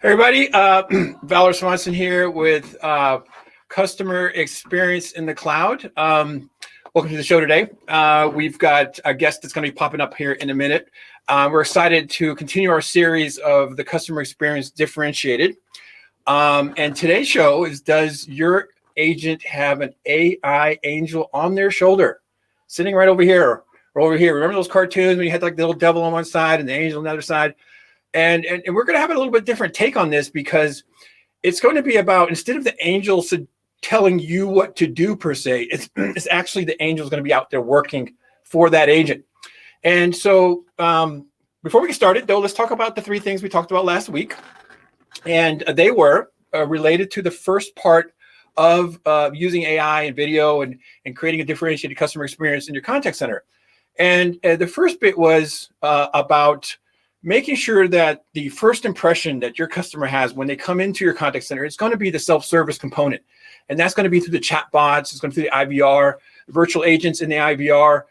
Hey everybody, Valor Swanson here with Customer Experience in the Cloud. Welcome to the show today. We've got a guest that's going to be popping up here in a minute. We're excited to continue our series of the Customer Experience Differentiated. And today's show is, does your agent have an AI angel on their shoulder? Sitting right over here or over here. Remember those cartoons when you had like the little devil on one side and the angel on the other side? And we're going to have a little bit different take on this because it's going to be about, instead of the angels telling you what to do per se, it's actually the angels going to be out there working for that agent. And so before we get started, though, let's talk about the three things we talked about last week. And they were related to the first part of using AI and video and creating a differentiated customer experience in your contact center. And the first bit was about making sure that the first impression that your customer has when they come into your contact center is going to be the self-service component. And that's going to be through the chat bots, it's going to be through the IVR, virtual agents in the IVR,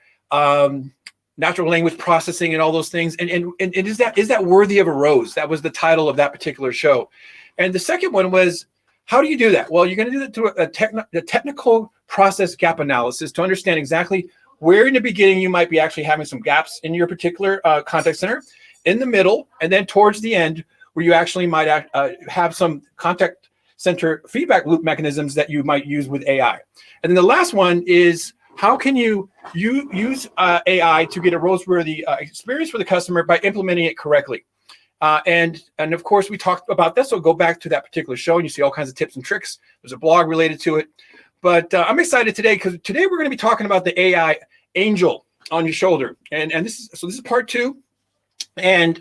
natural language processing and all those things. And is that worthy of a rose? That was the title of that particular show. And the second one was, how do you do that? Well, you're going to do that through a technical process gap analysis to understand exactly where in the beginning you might be actually having some gaps in your particular contact center, in the middle, and then towards the end, where you actually might have some contact center feedback loop mechanisms that you might use with AI. And then the last one is, how can you use AI to get a roseworthy experience for the customer by implementing it correctly? And of course, we talked about this, so go back to that particular show and you see all kinds of tips and tricks. There's a blog related to it. But I'm excited today because today we're going to be talking about the AI angel on your shoulder. And this is part two. And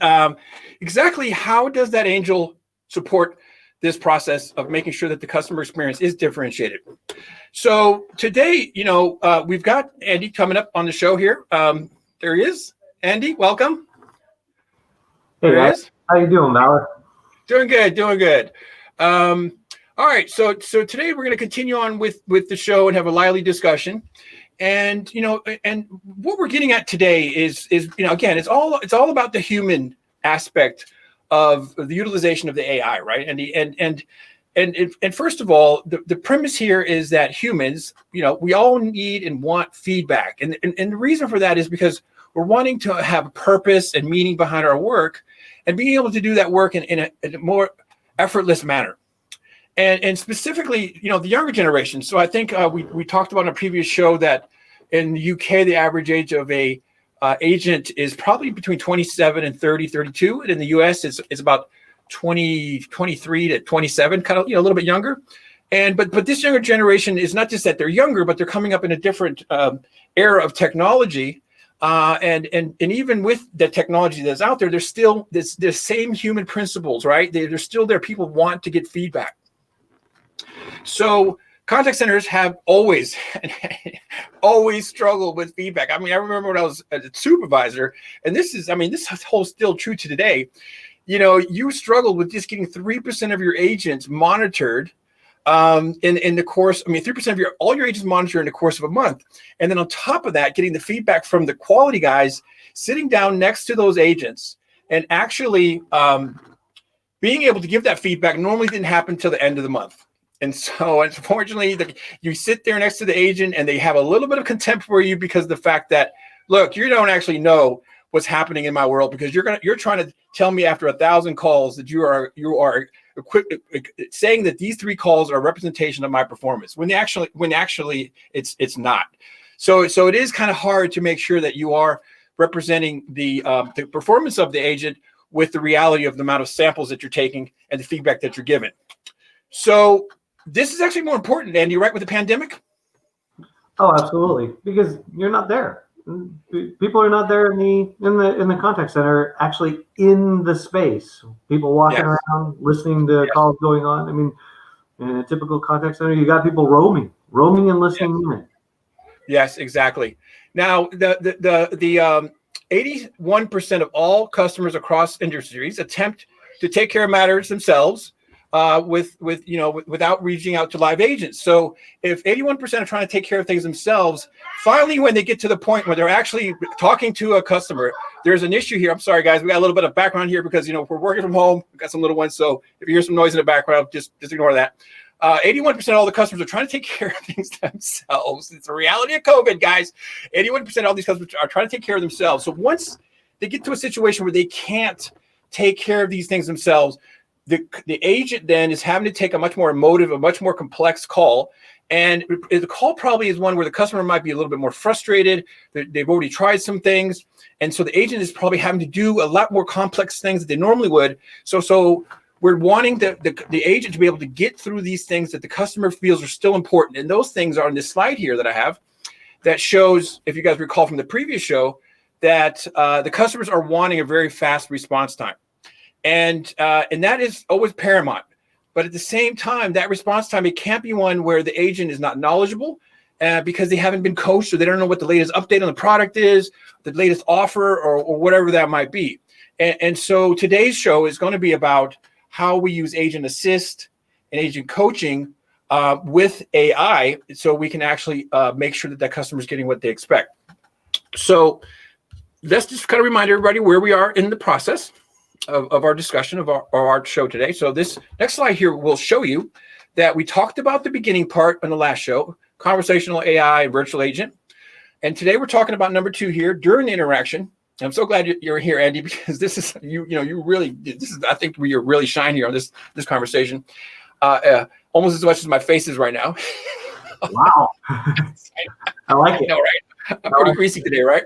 exactly how does that angel support this process of making sure that the customer experience is differentiated? So today, we've got Andy coming up on the show here. There he is. Andy, welcome. Hey guys, how you doing, Valor? Doing good. All right, so today we're going to continue on with the show and have a lively discussion. And and what we're getting at today is again, it's all about the human aspect of the utilization of the AI, right? And first of all, the premise here is that humans, we all need and want feedback, and the reason for that is because we're wanting to have purpose and meaning behind our work, and being able to do that work in a more effortless manner. And specifically, the younger generation. So I think we talked about in a previous show that in the UK, the average age of a agent is probably between 27 and 32. And in the US, it's about 23 to 27, kind of, a little bit younger. But this younger generation is not just that they're younger, but they're coming up in a different era of technology. And even with the technology that's out there, there's still the same human principles, right? They're still there. People want to get feedback. So contact centers have always struggled with feedback. I mean, I remember when I was a supervisor, and this holds still true to today. You struggled with just getting 3% of your agents monitored in the course. 3% of all your agents monitored in the course of a month, and then on top of that, getting the feedback from the quality guys sitting down next to those agents and actually being able to give that feedback normally didn't happen until the end of the month. And so, unfortunately, you sit there next to the agent and they have a little bit of contempt for you because of the fact that, look, you don't actually know what's happening in my world because you're trying to tell me after 1,000 calls that you are saying that these 3 calls are a representation of my performance when actually it's not. So it is kind of hard to make sure that you are representing the performance of the agent with the reality of the amount of samples that you're taking and the feedback that you're given. So this is actually more important, Andy, right, with the pandemic? Oh, absolutely, because you're not there. People are not there in the contact center, actually in the space. People walking around, listening to calls going on. I mean, in a typical contact center, you got people roaming and listening in. Yes, exactly. Now, the 81% of all customers across industries attempt to take care of matters themselves without reaching out to live agents. So if 81% are trying to take care of things themselves, finally, when they get to the point where they're actually talking to a customer, there's an issue here. I'm sorry, guys. We got a little bit of background here because, we're working from home. We've got some little ones. So if you hear some noise in the background, just ignore that. 81% of all the customers are trying to take care of things themselves. It's the reality of COVID, guys. 81% of all these customers are trying to take care of themselves. So once they get to a situation where they can't take care of these things themselves, the agent then is having to take a much more emotive, a much more complex call. And the call probably is one where the customer might be a little bit more frustrated. They've already tried some things. And so the agent is probably having to do a lot more complex things that they normally would. So we're wanting the agent to be able to get through these things that the customer feels are still important. And those things are on this slide here that I have that shows, if you guys recall from the previous show, that the customers are wanting a very fast response time. And that is always paramount. But at the same time, that response time, it can't be one where the agent is not knowledgeable because they haven't been coached or they don't know what the latest update on the product is, the latest offer or whatever that might be. And so today's show is going to be about how we use agent assist and agent coaching with AI so we can actually make sure that customer is getting what they expect. So let's just kind of remind everybody where we are in the process of our discussion of our show today. So this next slide here will show you that we talked about the beginning part on the last show, conversational AI and virtual agent. And today we're talking about number 2 here, during the interaction. I'm so glad you're here, Andy, because this is I think where you really shine here on this conversation, almost as much as my face is right now. Wow. I like it. No, right? I'm pretty greasy today, right?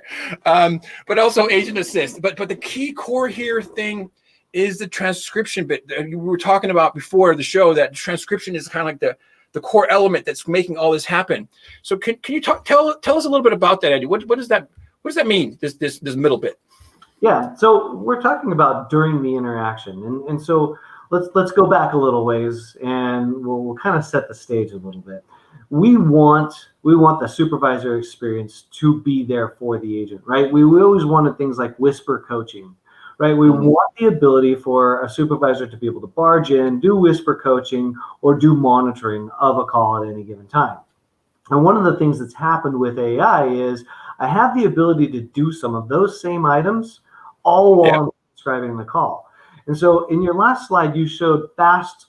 But also agent assist. But the key core here thing is the transcription bit. We were talking about before the show that transcription is kind of like the core element that's making all this happen. So can you tell us a little bit about that, Andy? What does that mean? This middle bit? Yeah. So we're talking about during the interaction, and so let's go back a little ways, and we'll kind of set the stage a little bit. We want the supervisor experience to be there for the agent, right? We always wanted things like whisper coaching, right? We want the ability for a supervisor to be able to barge in, do whisper coaching, or do monitoring of a call at any given time. And one of the things that's happened with AI is I have the ability to do some of those same items all while describing the call. And so in your last slide, you showed fast,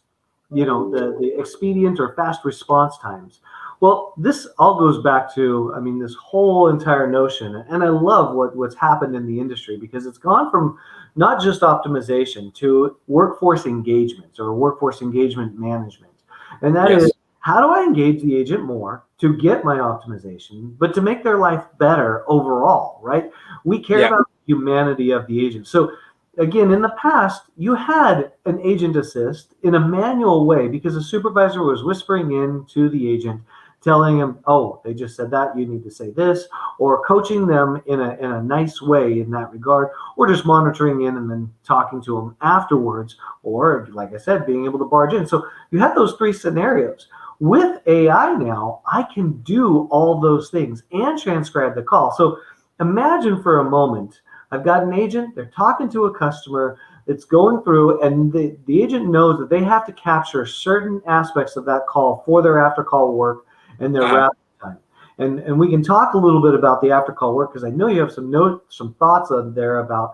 the expedient or fast response times. Well, this all goes back to, this whole entire notion. And I love what's happened in the industry because it's gone from not just optimization to workforce engagement or workforce engagement management. And that is, how do I engage the agent more to get my optimization, but to make their life better overall, right? We care about the humanity of the agent. So again, in the past, you had an agent assist in a manual way because the supervisor was whispering in to the agent, telling him, oh, they just said that, you need to say this, or coaching them in a nice way in that regard, or just monitoring in and then talking to them afterwards, or like I said, being able to barge in. So you had those 3 scenarios. With AI now, I can do all those things and transcribe the call. So imagine for a moment, I've got an agent, they're talking to a customer, it's going through, and the agent knows that they have to capture certain aspects of that call for their after call work and their wrap time. And we can talk a little bit about the after call work because I know you have some thoughts on there about,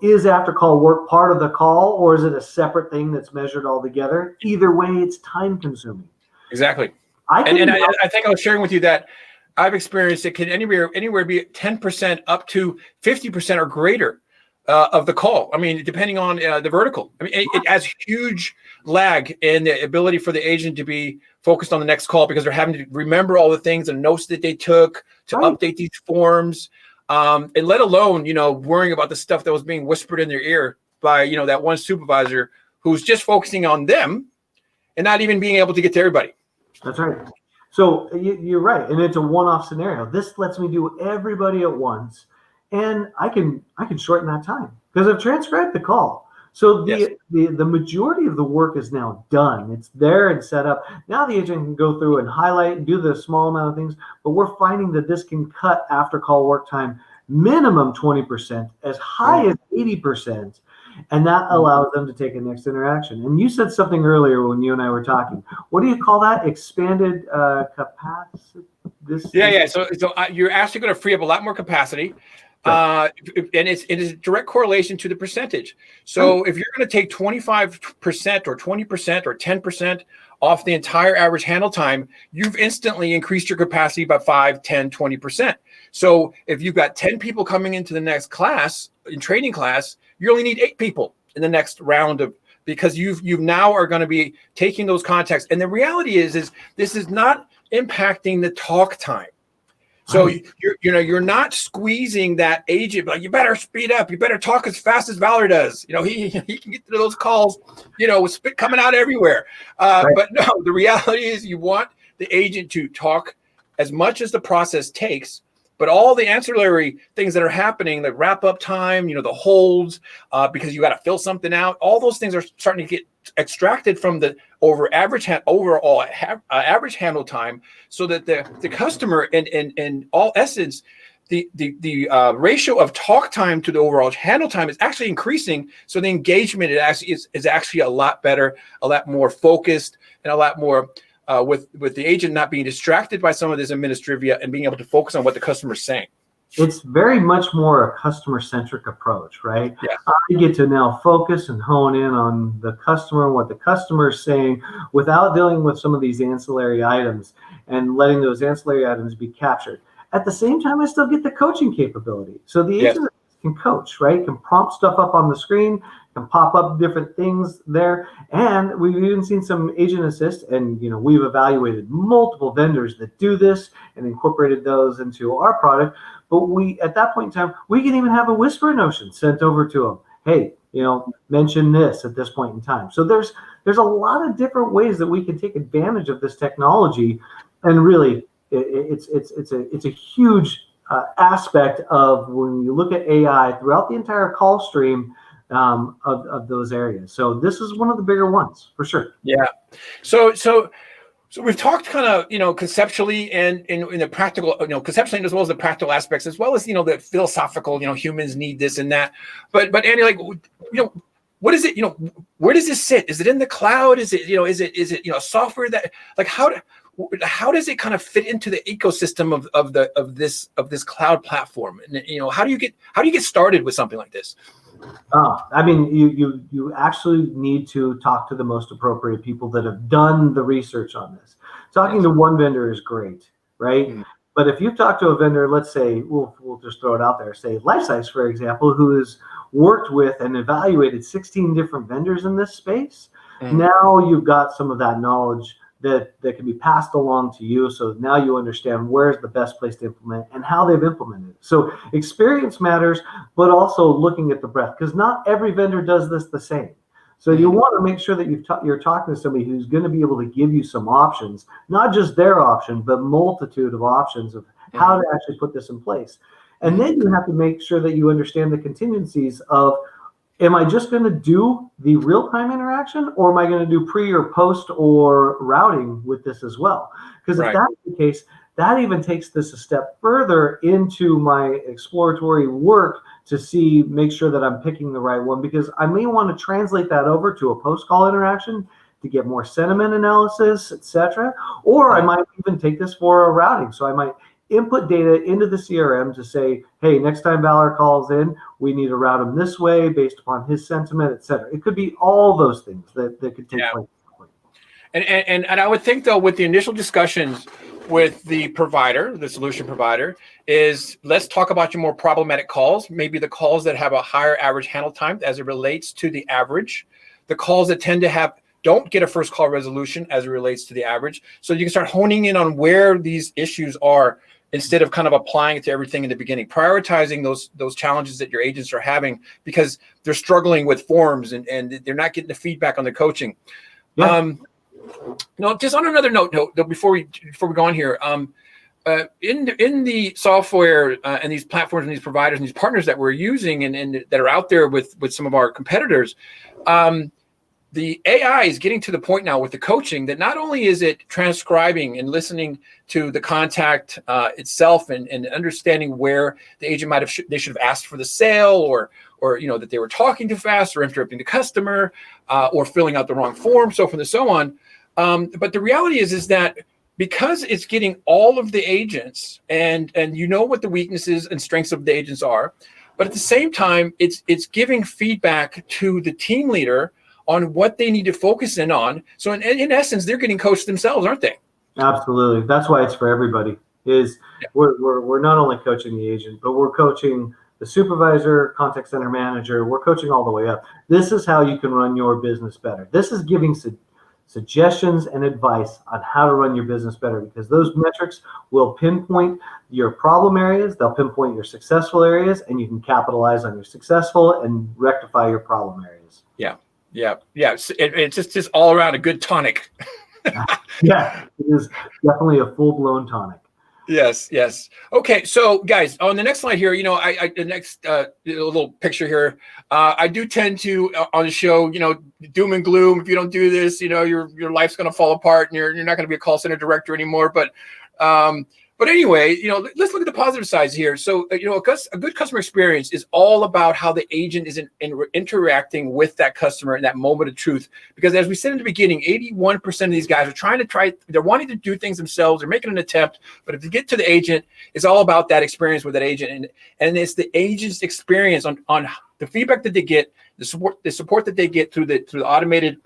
is after call work part of the call or is it a separate thing that's measured altogether? Either way, it's time consuming. Exactly. I think I was sharing with you that I've experienced it can anywhere be 10% up to 50% or greater of the call. Depending on the vertical. It has huge lag in the ability for the agent to be focused on the next call because they're having to remember all the things and notes that they took to update these forms, and let alone worrying about the stuff that was being whispered in their ear by that one supervisor who's just focusing on them and not even being able to get to everybody. That's right. So you're right, and it's a one-off scenario. This lets me do everybody at once, and I can shorten that time because I've transcribed the call. So the majority of the work is now done. It's there and set up. Now the agent can go through and highlight and do the small amount of things, but we're finding that this can cut after call work time minimum 20%, as high as 80%. And that allows them to take a next interaction. And you said something earlier when you and I were talking. What do you call that? Expanded capacity? Yeah. So you're actually going to free up a lot more capacity. And it is a direct correlation to the percentage. So if you're going to take 25% or 20% or 10% off the entire average handle time, you've instantly increased your capacity by 5, 10, 20%. So if you've got 10 people coming into the next class, in training class, you only need 8 people in the next round of, because you've now are going to be taking those contacts. And the reality is this is not impacting the talk time. So you're not squeezing that agent, but you better speed up. You better talk as fast as Valor does. He can get to those calls, with spit coming out everywhere. But no, the reality is you want the agent to talk as much as the process takes, but all the ancillary things that are happening, like wrap up time, the holds, because you got to fill something out. All those things are starting to get extracted from the overall average handle time, so that the customer, in all essence, the ratio of talk time to the overall handle time is actually increasing. So the engagement is actually a lot better, a lot more focused, and a lot more with the agent not being distracted by some of this administrivia and being able to focus on what the customer is saying. It's very much more a customer-centric approach, right? Yeah. I get to now focus and hone in on the customer, what the customer is saying, without dealing with some of these ancillary items and letting those ancillary items be captured. At the same time, I still get the coaching capability. So the agent can coach, right? Can prompt stuff up on the screen, can pop up different things there. And we've even seen some agent assist, and we've evaluated multiple vendors that do this and incorporated those into our product. But at that point in time, we can even have a whisper notion sent over to them. Hey, mention this at this point in time. So there's a lot of different ways that we can take advantage of this technology, and really, it's a huge aspect of when you look at AI throughout the entire call stream of those areas. So this is one of the bigger ones for sure. Yeah. So we've talked kind of, conceptually and in the practical, conceptually as well as the practical aspects, as well as, the philosophical, humans need this and that. But Andy, what is it, where does this sit? Is it in the cloud? Is it, is it software that, how does it kind of fit into the ecosystem of this cloud platform? And, how do you get started with something like this? You actually need to talk to the most appropriate people that have done the research on this. Talking to one vendor is great, right? Mm-hmm. But if you've talked to a vendor, let's say, we'll just throw it out there, say LifeSize, for example, who has worked with and evaluated 16 different vendors in this space, now you've got some of that knowledge that can be passed along to you. So now you understand where's the best place to implement and how they've implemented it. So experience matters, but also looking at the breadth, because not every vendor does this the same. So you want to make sure that you're talking to somebody who's going to be able to give you some options, not just their option, but multitude of options of how to actually put this in place. And then you have to make sure that you understand the contingencies of, am I just going to do the real-time interaction, or am I going to do pre or post or routing with this as well? Because if that's the case, that even takes this a step further into my exploratory work to make sure that I'm picking the right one, because I may want to translate that over to a post-call interaction to get more sentiment analysis, etc. Or I might even take this for a routing. So I might input data into the CRM to say, hey, next time Valor calls in, we need to route him this way based upon his sentiment, et cetera. It could be all those things that could take place. And I would think, though, with the initial discussions with the provider, the solution provider, is let's talk about your more problematic calls, maybe the calls that have a higher average handle time as it relates to the average, the calls that tend to don't get a first call resolution as it relates to the average. So you can start honing in on where these issues are, instead of kind of applying it to everything in the beginning, prioritizing those challenges that your agents are having because they're struggling with forms and they're not getting the feedback on the coaching. Yeah. Just on another note, before we go on here, in the software and these platforms and these providers and these partners that we're using and that are out there with some of our competitors, the AI is getting to the point now with the coaching that not only is it transcribing and listening to the contact itself and understanding where the agent they should have asked for the sale, that they were talking too fast or interrupting the customer, or filling out the wrong form, so forth and so on. But the reality is that because it's getting all of the agents, and what the weaknesses and strengths of the agents are, but at the same time, it's giving feedback to the team leader on what they need to focus in on. So in essence, they're getting coached themselves, aren't they? Absolutely. That's why it's for everybody. We're not only coaching the agent, but we're coaching the supervisor, contact center manager. We're coaching all the way up. This is how you can run your business better. This is giving suggestions and advice on how to run your business better, because those metrics will pinpoint your problem areas, they'll pinpoint your successful areas, and you can capitalize on your successful and rectify your problem areas. Yeah. It's just all around a good tonic. Yeah, it is definitely a full-blown tonic. Yes. Okay, so guys, on the next slide here, the next little picture here, I do tend to on the show, doom and gloom. If you don't do this, your life's going to fall apart, and you're not going to be a call center director anymore. But anyway, let's look at the positive sides here. So, a good customer experience is all about how the agent is interacting with that customer in that moment of truth. Because as we said in the beginning, 81% of these guys are they're wanting to do things themselves. They're making an attempt. But if you get to the agent, it's all about that experience with that agent. And it's the agent's experience on the feedback that they get, the support that they get through the automated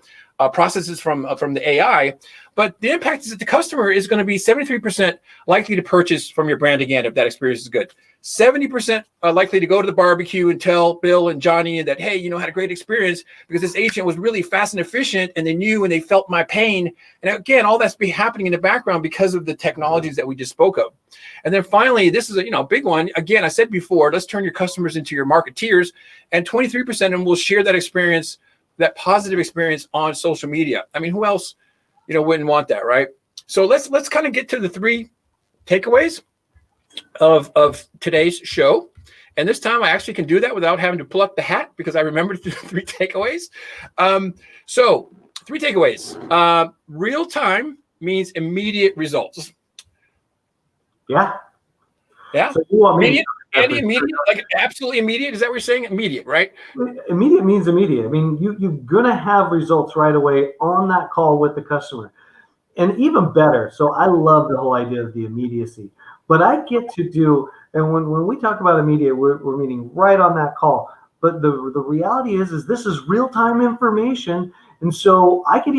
processes from the AI. But the impact is that the customer is going to be 73% likely to purchase from your brand again if that experience is good. 70% are likely to go to the barbecue and tell Bill and Johnny that, hey, had a great experience because this agent was really fast and efficient, and they knew and they felt my pain. And again, all that's happening in the background because of the technologies that we just spoke of. And then finally, this is a big one. Again, I said before, let's turn your customers into your marketeers, and 23% of them will share that experience, that positive experience, on social media. I mean, who else, wouldn't want that, right? So let's kind of get to the 3 takeaways of today's show. And this time I actually can do that without having to pull up the hat, because I remembered the 3 takeaways. So 3 takeaways. Real time means immediate results. Yeah. So you want me immediate, like absolutely immediate? Is that what you're saying? Immediate, right? Immediate means immediate. I mean, you're going to have results right away on that call with the customer. And even better, so I love the whole idea of the immediacy. But I get to do, and when we talk about immediate, we're meaning right on that call. But the reality is this is real-time information. And so I can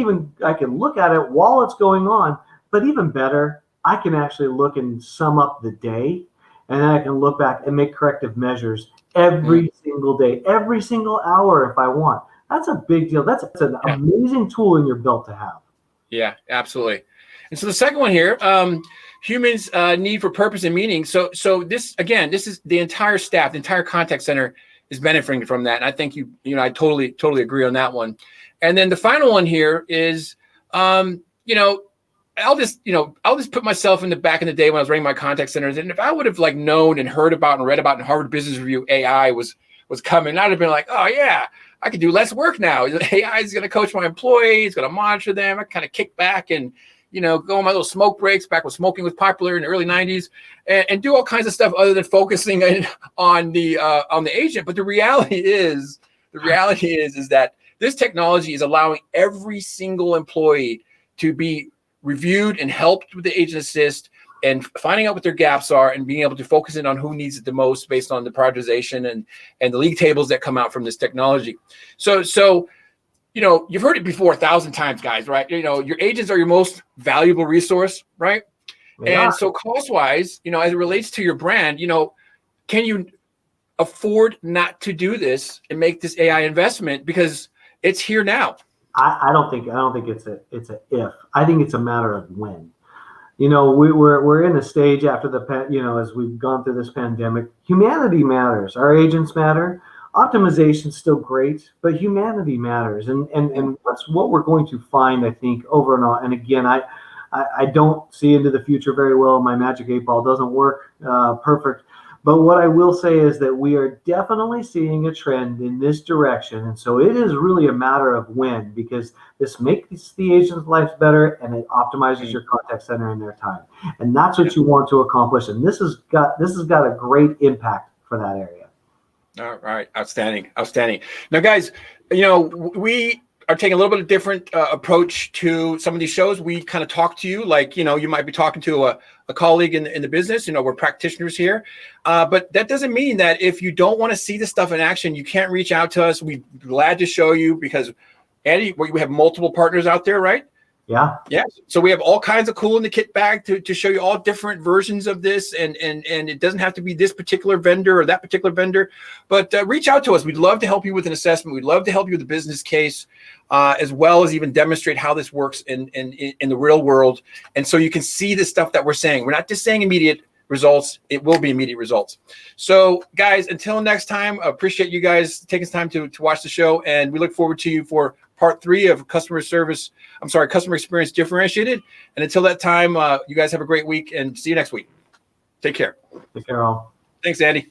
look at it while it's going on. But even better, I can actually look and sum up the day. And then I can look back and make corrective measures every single day, every single hour if I want. That's a big deal. That's an amazing tool in your belt to have. Yeah, absolutely. And so the second one here, humans need for purpose and meaning. So this is the entire staff, the entire contact center is benefiting from that. And I think I totally agree on that one. And then the final one here is, I'll just put myself in the back in the day when I was running my contact centers. And if I would have known and heard about and read about in Harvard Business Review, AI was coming, I'd have been like, oh yeah, I can do less work now. AI is going to coach my employees, going to monitor them. I kind of kick back and, go on my little smoke breaks back when smoking was popular in the early 90s and do all kinds of stuff other than focusing on the agent. But the reality is that this technology is allowing every single employee to be reviewed and helped with the agent assist and finding out what their gaps are and being able to focus in on who needs it the most based on the prioritization and the league tables that come out from this technology. So you've heard it before 1,000 times, guys, right? Your agents are your most valuable resource, right? Yeah. And so cost-wise, as it relates to your brand, can you afford not to do this and make this AI investment because it's here now? I don't think it's a if. I think it's a matter of when. We're in a stage after as we've gone through this pandemic, humanity matters. Our agents matter. Optimization's still great, but humanity matters. And that's what we're going to find, I think, over and on. And again, I don't see into the future very well. My magic 8-ball doesn't work perfect. But what I will say is that we are definitely seeing a trend in this direction. And so it is really a matter of when, because this makes the agent's life better and it optimizes your contact center in their time. And that's what you want to accomplish. And this has got a great impact for that area. All right, outstanding. Now, guys, we are taking a little bit of different approach to some of these shows. We kind of talk to you like, you might be talking to a colleague in the business. We're practitioners here, but that doesn't mean that if you don't want to see the stuff in action, you can't reach out to us. We're glad to show you because, Andy, we have multiple partners out there, right? Yeah. Yeah. So we have all kinds of cool in the kit bag to show you all different versions of this. And it doesn't have to be this particular vendor or that particular vendor, but reach out to us. We'd love to help you with an assessment. We'd love to help you with a business case, as well as even demonstrate how this works in the real world. And so you can see the stuff that we're saying. We're not just saying immediate results. It will be immediate results. So guys, until next time, I appreciate you guys taking time to watch the show. And we look forward to you for part 3 of customer experience differentiated. And until that time, you guys have a great week and see you next week. Take care. Take care all. Thanks, Andy.